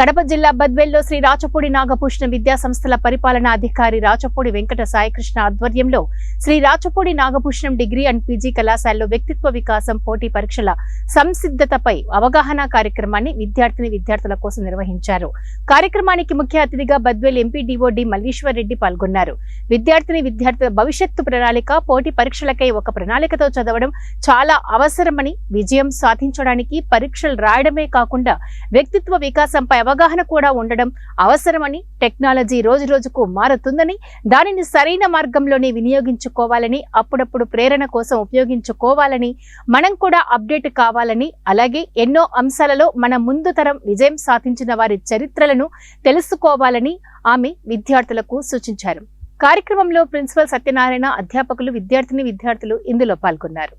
కడప జిల్లా బద్వేల్లో శ్రీ రాచపూడి నాగభూషణ విద్యా సంస్థల పరిపాలనా అధికారి రాచపూడి వెంకట సాయికృష్ణ ఆధ్వర్యంలో Sri Rachapudi Nagabhushanam degree and PG కళాశాలలో వ్యక్తిత్వ వికాసం పోటీ పరీక్షల సంసిద్ధతపై అవగాహన కార్యక్రమాన్ని విద్యార్థుల కోసం నిర్వహించారు. కార్యక్రమానికి ముఖ్య అతిథిగా బద్వేల్ ఎంపీ డిఓడి మల్లీశ్వర్ రెడ్డి పాల్గొన్నారు. విద్యార్థుల భవిష్యత్తు ప్రణాళిక, పోటీ పరీక్షలకై ఒక ప్రణాళికతో చదవడం చాలా అవసరమని, విజయం సాధించడానికి పరీక్షలు రాయడమే కాకుండా వ్యక్తిత్వ వికాసంపై అవగాహన కూడా ఉండడం అవసరమని, టెక్నాలజీ రోజురోజుకు మారుతుందని, దానిని సరైన మార్గంలోనే వినియోగించుకోవాలని, అప్పుడప్పుడు ప్రేరణ కోసం ఉపయోగించుకోవాలని, మనం కూడా అప్డేట్ కావాలని, అలాగే ఎన్నో అంశాలలో మన ముందు తరం విజయం సాధించిన వారి చరిత్రలను తెలుసుకోవాలని ఆమె విద్యార్థులకు సూచించారు. కార్యక్రమంలో ప్రిన్సిపల్ సత్యనారాయణ, అధ్యాపకులు, విద్యార్థులు ఇందులో పాల్గొన్నారు.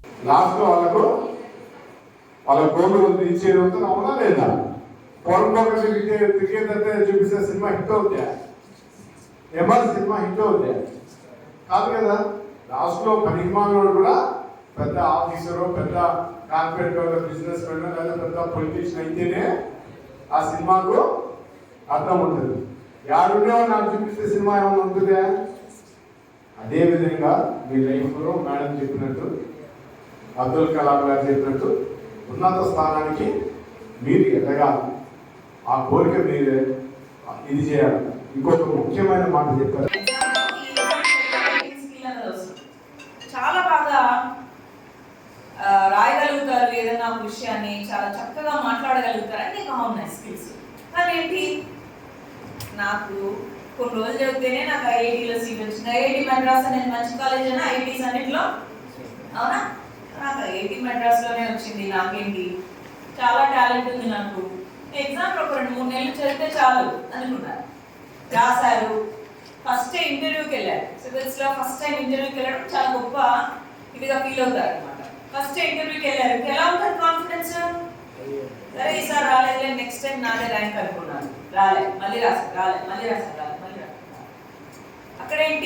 చూపిస్తే సినిమా హిట్ అవుతాయి, సినిమా హిట్ అవుతాయి కాదు కదా. లాస్ట్లో పనిమాలోడు కూడా పెద్ద ఆఫీసరు, పెద్ద కార్పొరేట్ బిజినెస్ మెన్ లేదా పెద్ద పొలిటీషియన్ అయితేనే ఆ సినిమాకు అర్థం ఉంటుంది. యాడుండేవో నాకు చూపిస్తే సినిమా ఏమైనా ఉంటుందా? అదేవిధంగా మీ లైఫ్లో మేడం చెప్పినట్టు, అబ్దుల్ కలాం గారు చెప్పినట్టు ఉన్నత స్థానానికి మీరు ఎదగాలి. ఆ కోరిక మీరు ఇది చేయాలి. ఇంకొక ముఖ్యమైన మాట చెప్పారు, చాలా బాగా రాయగలుగుతారు, ఏదైనా ఒక విషయాన్ని చాలా చక్కగా మాట్లాడగలుగుతారు, అన్ని బాగున్నాయి స్కిల్స్. కానీ ఏంటి, నాకు కొన్ని రోజులు చెబితేనే నాకు ఐఐటీలో సీట్ వచ్చింది. ఐఐటి మద్రాస్ అనేది మంచి కాలేజ్ అయినా ఐఐటీస్ అన్నింటిలో, అవునా? నాకు ఐఐటి మద్రాస్లోనే వచ్చింది. నాకేంటి, చాలా టాలెంట్ ఉంది నాకు. ఎగ్జామ్ ఒక 2-3 నెలలు చదివితే చాలు అనుకున్నారు. రాశారు, ఫస్ట్ ఇంటర్వ్యూకి వెళ్ళారు. సివిల్స్లో ఫస్ట్ టైం ఇంటర్వ్యూకి వెళ్ళడం చాలా గొప్ప ఇదిగా ఫీల్ అవుతారు అనమాట. ఫస్ట్ ఇంటర్వ్యూకి వెళ్ళారు, ఎలా ఉంటుంది కాన్ఫిడెన్స్? సరే ఈసారి రాలేదు, నెక్స్ట్ టైం నాదే ర్యాంక్ అనుకున్నాను. మళ్ళీ రాశారు. అక్కడ ఏంటి,